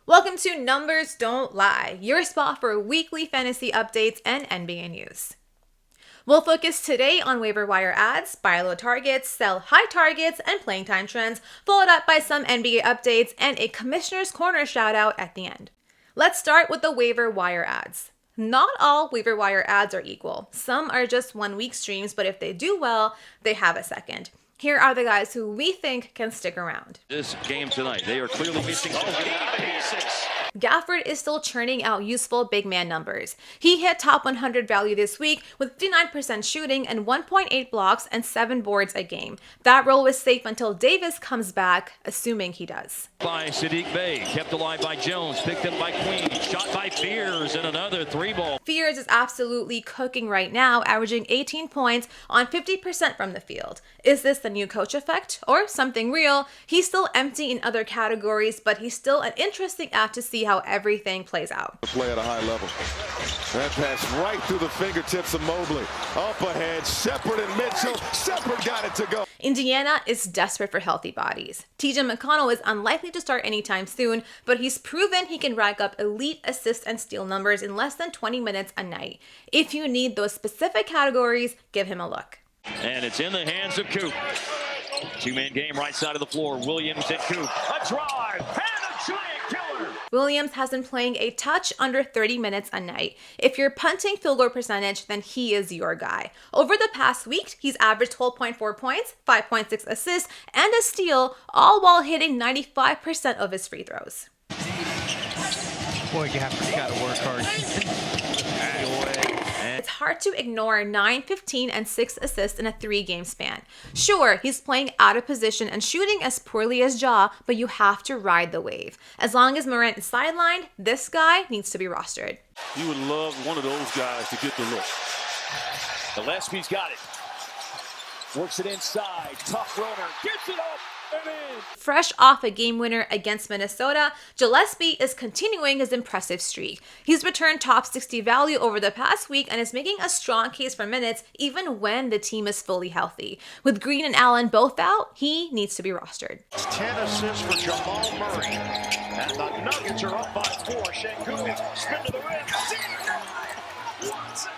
Welcome to Numbers Don't Lie, your spot for weekly fantasy updates and NBA news. We'll focus today on waiver wire ads, buy low targets, sell high targets, and playing time trends, followed up by some NBA updates and a Commissioner's Corner shout out at the end. Let's start with the waiver wire ads. Not all waiver wire ads are equal. Some are just 1 week streams, but if they do well, they have a second. Here are the guys who we think can stick around. This game tonight, they are clearly missing. Gafford is still churning out useful big man numbers. He hit top 100 value this week with 59% shooting and 1.8 blocks and 7 boards a game. That role is safe until Davis comes back, assuming he does. By Sadiq Bey, kept alive by Jones, picked up by Queen, shot by Fears, and another 3-ball. Fears is absolutely cooking right now, averaging 18 points on 50% from the field. Is this the new coach effect or something real? He's still empty in other categories, but he's still an interesting ad to see how everything plays out. Play at a high level. That pass right through the fingertips of Mobley. Up ahead, Shepard and Mitchell. Shepard got it to go. Indiana is desperate for healthy bodies. TJ McConnell is unlikely to start anytime soon, but he's proven he can rack up elite assist and steal numbers in less than 20 minutes a night. If you need those specific categories, give him a look. And it's in the hands of Coop. Two-man game right side of the floor. Williams and Coop. A drive and a giant killer. Williams has been playing a touch under 30 minutes a night. If you're punting field goal percentage, then he is your guy. Over the past week, he's averaged 12.4 points, 5.6 assists, and a steal, all while hitting 95% of his free throws. Boy, Gafford's got to work hard. It's hard to ignore 9, 15, and 6 assists in a 3-game span. Sure, he's playing out of position and shooting as poorly as Ja, but you have to ride the wave. As long as Morant is sidelined, this guy needs to be rostered. You would love one of those guys to get the look. Gillespie's got it. Works it inside. Tough runner. Gets it up and in. Fresh off a game winner against Minnesota, Gillespie is continuing his impressive streak. He's returned top 60 value over the past week and is making a strong case for minutes even when the team is fully healthy. With Green and Allen both out, he needs to be rostered. 10 assists for Jamal Murray. And the Nuggets are up by 4. Şengün spin to the rim. Watson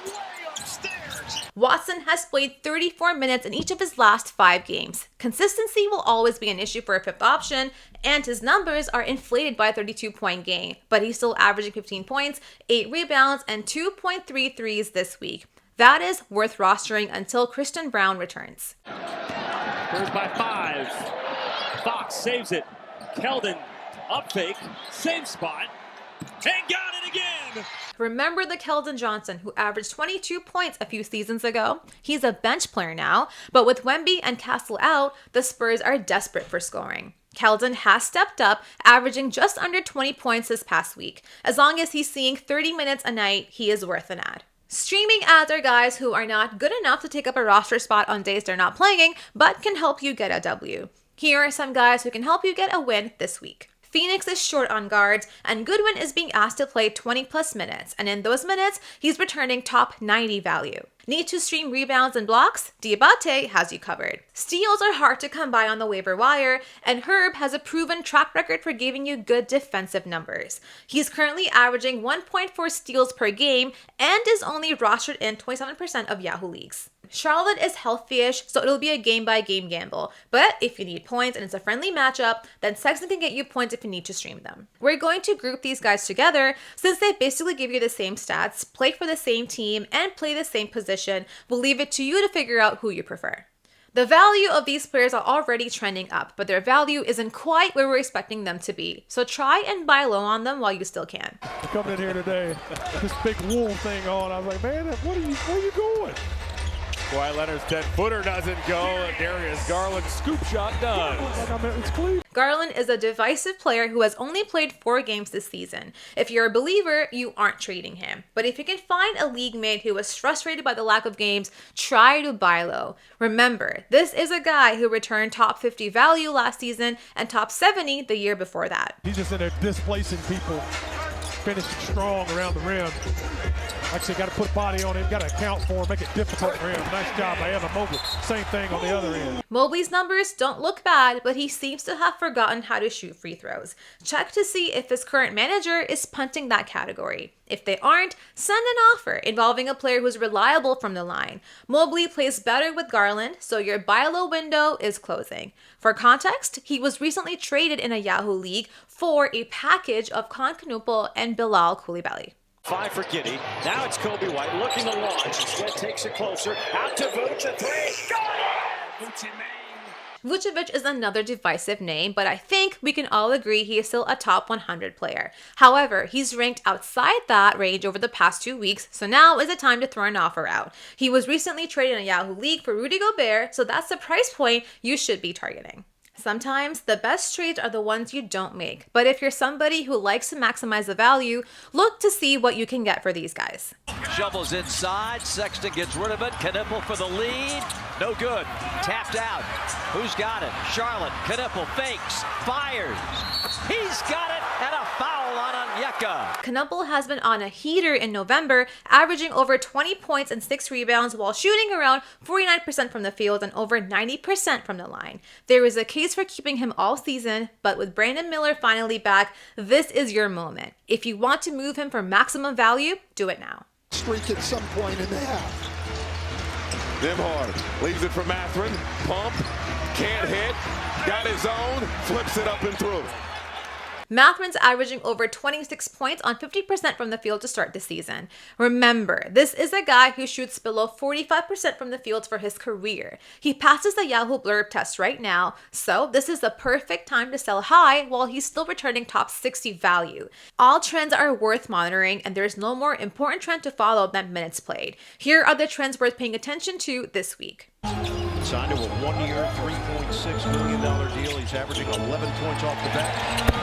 way upstairs. Watson has played 34 minutes in each of his last 5 games. Consistency will always be an issue for a fifth option, and his numbers are inflated by a 32-point game, but he's still averaging 15 points, 8 rebounds, and 2.3 threes this week. That is worth rostering until Christian Braun returns. Spurs by 5. Fox saves it. Keldon up fake, same spot, and got it again. Remember the Keldon Johnson who averaged 22 points a few seasons ago? He's a bench player now, but with Wemby and Castle out, the Spurs are desperate for scoring. Keldon has stepped up, averaging just under 20 points this past week. As long as he's seeing 30 minutes a night, he is worth an ad. Streaming ads are guys who are not good enough to take up a roster spot on days they're not playing, but can help you get a W. Here are some guys who can help you get a win this week. Phoenix is short on guards, and Goodwin is being asked to play 20-plus minutes, and in those minutes, he's returning top 90 value. Need to stream rebounds and blocks? Diabate has you covered. Steals are hard to come by on the waiver wire, and Herb has a proven track record for giving you good defensive numbers. He's currently averaging 1.4 steals per game and is only rostered in 27% of Yahoo leagues. Charlotte is healthy-ish, so it'll be a game-by-game gamble. But if you need points and it's a friendly matchup, then Sexton can get you points if you need to stream them. We're going to group these guys together since they basically give you the same stats, play for the same team, and play the same position. We'll leave it to you to figure out who you prefer. The value of these players are already trending up, but their value isn't quite where we're expecting them to be. So try and buy low on them while you still can. Coming in here today, this big wool thing on, I was like, man, where are you going? Kawhi Leonard's 10-footer doesn't go, and Darius Garland's scoop shot does. It's clean. Garland is a divisive player who has only played 4 games this season. If you're a believer, you aren't trading him. But if you can find a league mate who is frustrated by the lack of games, try to buy low. Remember, this is a guy who returned top 50 value last season and top 70 the year before that. He's just in there displacing people, finishing strong around the rim. Like I said, got to put body on him, got to account for him, make it difficult for him. Nice job by Evan Mobley. Same thing on the other end. Mobley's numbers don't look bad, but he seems to have forgotten how to shoot free throws. Check to see if his current manager is punting that category. If they aren't, send an offer involving a player who's reliable from the line. Mobley plays better with Garland, so your buy low window is closing. For context, he was recently traded in a Yahoo League for a package of Konkanupal and Bilal Coulibaly. 5 for Giddey. Now it's Kobe White looking to launch. Instead takes it closer. Out to Vooch, the 3. Got it! Vucevic is another divisive name, but I think we can all agree he is still a top 100 player. However, he's ranked outside that range over the past 2 weeks, so now is the time to throw an offer out. He was recently traded in a Yahoo League for Rudy Gobert, so that's the price point you should be targeting. Sometimes the best trades are the ones you don't make, but if you're somebody who likes to maximize the value, look to see what you can get for these guys. Shovels inside. Sexton gets rid of it. Knipple for the lead. No good. Tapped out. Who's got it? Charlotte. Knipple fakes. Fires. He's got it. And a foul on Onyeka. Knipple has been on a heater in November, averaging over 20 points and 6 rebounds while shooting around 49% from the field and over 90% from the line. There is a case for keeping him all season, but with Brandon Miller finally back, this is your moment. If you want to move him for maximum value, do it now. Streak at some point in the half. Nimhard leaves it for Mathurin. Pump. Can't hit. Got his own. Flips it up and through. Mathurin's averaging over 26 points on 50% from the field to start the season. Remember, this is a guy who shoots below 45% from the field for his career. He passes the Yahoo Blurb test right now, so this is the perfect time to sell high while he's still returning top 60 value. All trends are worth monitoring, and there's no more important trend to follow than minutes played. Here are the trends worth paying attention to this week. Signed to a 1-year, $3.6 million deal. He's averaging 11 points off the bat.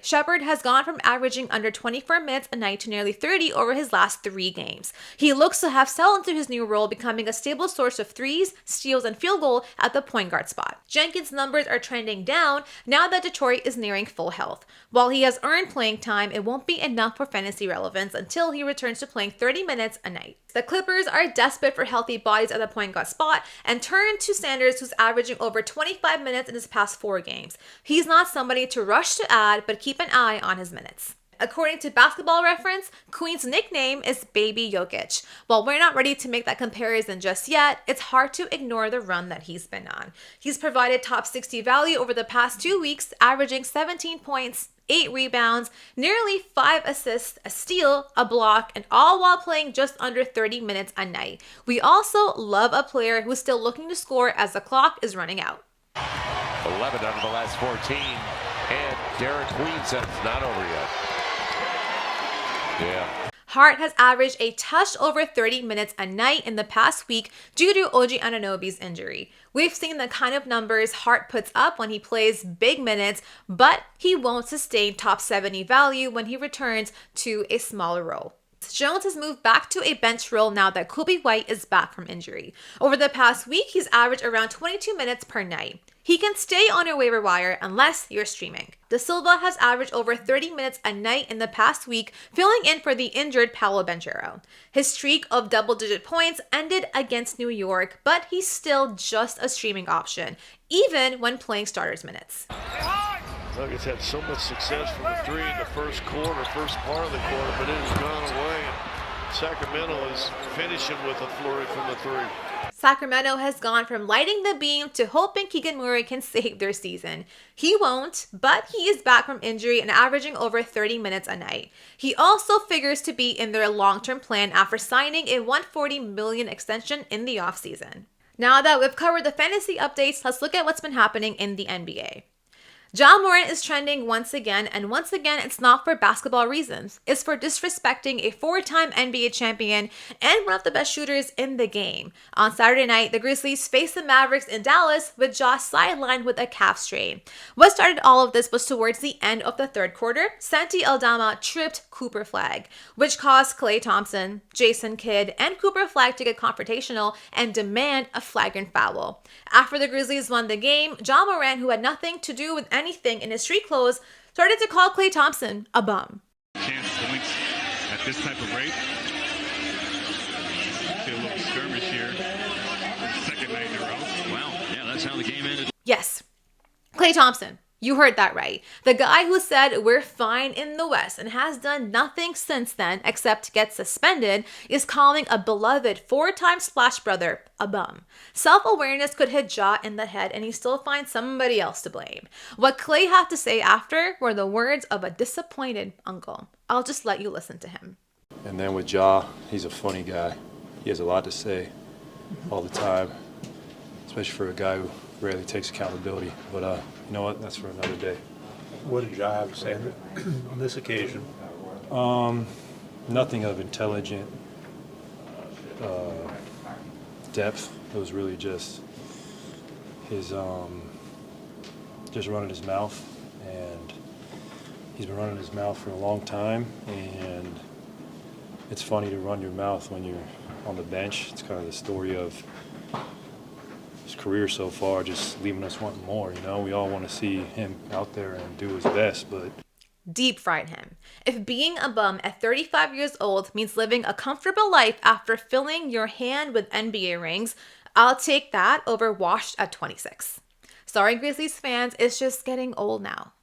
Shepard has gone from averaging under 24 minutes a night to nearly 30 over his last 3 games. He looks to have settled into his new role, becoming a stable source of threes, steals, and field goal at the point guard spot. Jenkins' numbers are trending down now that Detroit is nearing full health. While he has earned playing time, it won't be enough for fantasy relevance until he returns to playing 30 minutes a night. The Clippers are desperate for healthy bodies at the point guard spot and turn to Sanders, who's averaging over 25 minutes in his past 4 games. He's not somebody to rush to add, but keep an eye on his minutes. According to Basketball Reference, Queen's nickname is Baby Jokic. While we're not ready to make that comparison just yet, it's hard to ignore the run that he's been on. He's provided top 60 value over the past 2 weeks, averaging 17 points, 8 rebounds, nearly 5 assists, a steal, a block, and all while playing just under 30 minutes a night. We also love a player who's still looking to score as the clock is running out. 11 out of the last 14. And Derek Queen says it's not over yet. Yeah. Hart has averaged a touch over 30 minutes a night in the past week due to OG Anunoby's injury. We've seen the kind of numbers Hart puts up when he plays big minutes, but he won't sustain top 70 value when he returns to a smaller role. Jones has moved back to a bench role now that Kobe White is back from injury. Over the past week, he's averaged around 22 minutes per night. He can stay on your waiver wire unless you're streaming. De Silva has averaged over 30 minutes a night in the past week, filling in for the injured Paolo Banchero. His streak of double-digit points ended against New York, but he's still just a streaming option, even when playing starters minutes. Nuggets had so much success from the 3 in the first quarter, first part of the quarter, but it has gone away. And Sacramento is finishing with a flurry from the 3. Sacramento has gone from lighting the beam to hoping Keegan Murray can save their season. He won't, but he is back from injury and averaging over 30 minutes a night. He also figures to be in their long-term plan after signing a $140 million extension in the offseason. Now that we've covered the fantasy updates, let's look at what's been happening in the NBA. Morant is trending once again, and once again, it's not for basketball reasons. It's for disrespecting a 4-time NBA champion and one of the best shooters in the game. On Saturday night, the Grizzlies faced the Mavericks in Dallas with Ja sidelined with a calf strain. What started all of this was towards the end of the third quarter, Santi Aldama tripped Cooper Flagg, which caused Klay Thompson, Jason Kidd, and Cooper Flagg to get confrontational and demand a flagrant foul. After the Grizzlies won the game, Morant, who had nothing to do with anything in his street clothes, started to call Klay Thompson a bum. this type of rate. See a little skirmish here. Second night in a row. Well, yeah, that's how the game ended. Yes, Klay Thompson. You heard that right. The guy who said we're fine in the West and has done nothing since then except get suspended is calling a beloved four-time Splash brother a bum. Self-awareness could hit Ja in the head and he still finds somebody else to blame. What Klay had to say after were the words of a disappointed uncle. I'll just let you listen to him. And then with Ja, he's a funny guy. He has a lot to say all the time, especially for a guy who rarely takes accountability. But you know what? That's for another day. What did Ja have to say on this occasion? Nothing of intelligent depth. It was really just his just running his mouth, and he's been running his mouth for a long time. And it's funny to run your mouth when you're on the bench. It's kind of the story of his career so far, just leaving us wanting more. You know, we all want to see him out there and do his best, but deep fried him. If being a bum at 35 years old means living a comfortable life after filling your hand with NBA rings, I'll take that over washed at 26. Sorry, Grizzlies fans, it's just getting old now.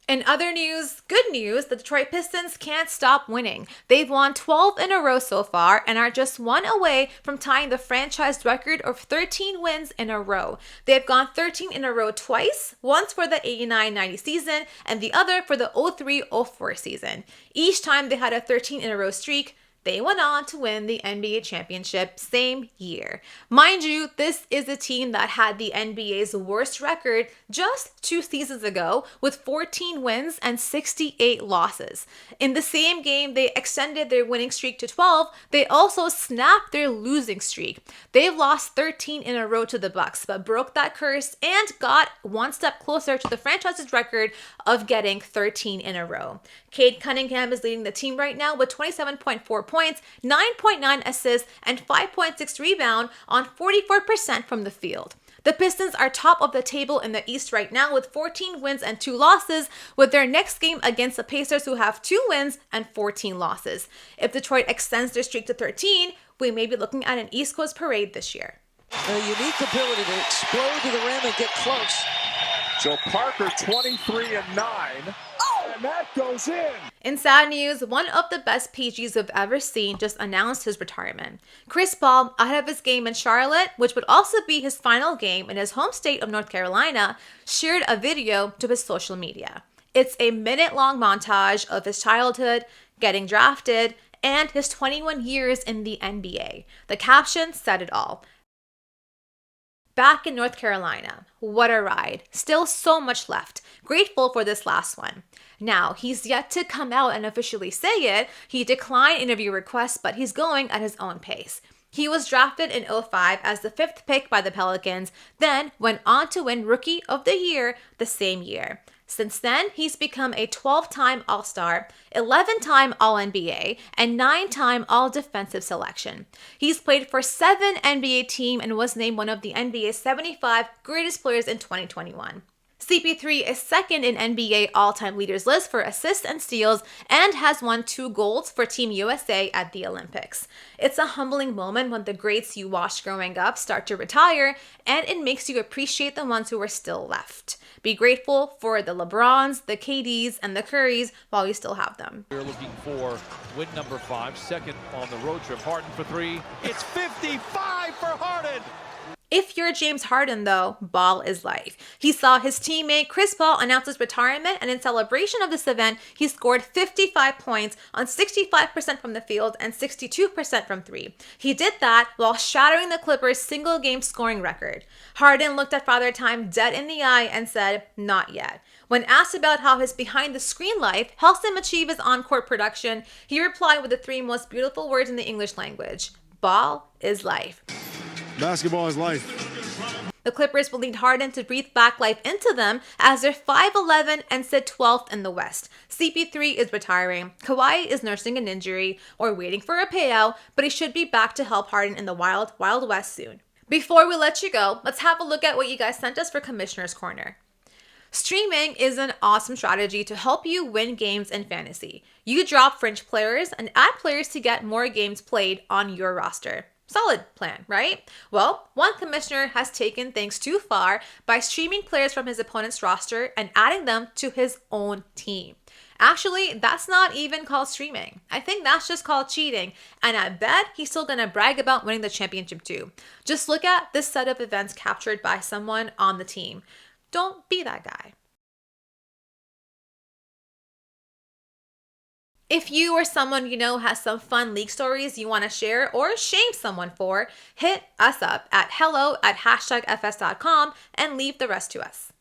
In other news, good news, the Detroit Pistons can't stop winning. They've won 12 in a row so far and are just one away from tying the franchise record of 13 wins in a row. They've gone 13 in a row twice, once for the 89-90 season and the other for the 03-04 season. Each time they had a 13 in a row streak, they went on to win the NBA championship same year. Mind you, this is a team that had the NBA's worst record just 2 seasons ago with 14 wins and 68 losses. In the same game, they extended their winning streak to 12. They also snapped their losing streak. They've lost 13 in a row to the Bucks, but broke that curse and got one step closer to the franchise's record of getting 13 in a row. Cade Cunningham is leading the team right now with 27.4 points, 9.9 assists, and 5.6 rebound on 44% from the field. The Pistons are top of the table in the East right now with 14 wins and 2 losses, with their next game against the Pacers, who have 2 wins and 14 losses. If Detroit extends their streak to 13, we may be looking at an East Coast parade this year. A unique ability to explode to the rim and get close. So Parker 23 and 9. And that goes in. In sad news, one of the best PGs we've ever seen just announced his retirement. Chris Paul, ahead of his game in Charlotte, which would also be his final game in his home state of North Carolina, shared a video to his social media. It's a minute-long montage of his childhood, getting drafted, and his 21 years in the NBA. The caption said it all. Back in North Carolina, what a ride. Still so much left. Grateful for this last one. Now, he's yet to come out and officially say it. He declined interview requests, but he's going at his own pace. He was drafted in 2005 as the 5th pick by the Pelicans, then went on to win Rookie of the Year the same year. Since then, he's become a 12-time All-Star, 11-time All-NBA, and 9-time All-Defensive Selection. He's played for 7 NBA teams and was named one of the NBA's 75 greatest players in 2021. CP3 is second in NBA all-time leaders list for assists and steals and has won 2 golds for Team USA at the Olympics. It's a humbling moment when the greats you watched growing up start to retire, and it makes you appreciate the ones who are still left. Be grateful for the LeBrons, the KDs, and the Currys while you still have them. We're looking for win number 5, second on the road trip. Harden for 3. It's 55 for Harden. If you're James Harden, though, ball is life. He saw his teammate Chris Paul announce his retirement, and in celebration of this event, he scored 55 points on 65% from the field and 62% from 3. He did that while shattering the Clippers' single-game scoring record. Harden looked at Father Time dead in the eye and said, "Not yet." When asked about how his behind-the-screen life helps him achieve his on-court production, he replied with the 3 most beautiful words in the English language: "Ball is life." Basketball is life. The Clippers will need Harden to breathe back life into them as they're 5-11 and sit 12th in the West. CP3 is retiring. Kawhi is nursing an injury or waiting for a payout, but he should be back to help Harden in the Wild West soon. Before we let you go, let's have a look at what you guys sent us for Commissioner's Corner. Streaming is an awesome strategy to help you win games in fantasy. You drop fringe players and add players to get more games played on your roster. Solid plan, right? Well, one commissioner has taken things too far by streaming players from his opponent's roster and adding them to his own team. Actually, that's not even called streaming. I think that's just called cheating, and I bet he's still gonna brag about winning the championship too. Just look at this set of events captured by someone on the team. Don't be that guy. If you or someone you know has some fun league stories you want to share or shame someone for, hit us up at hello@#fs.com and leave the rest to us.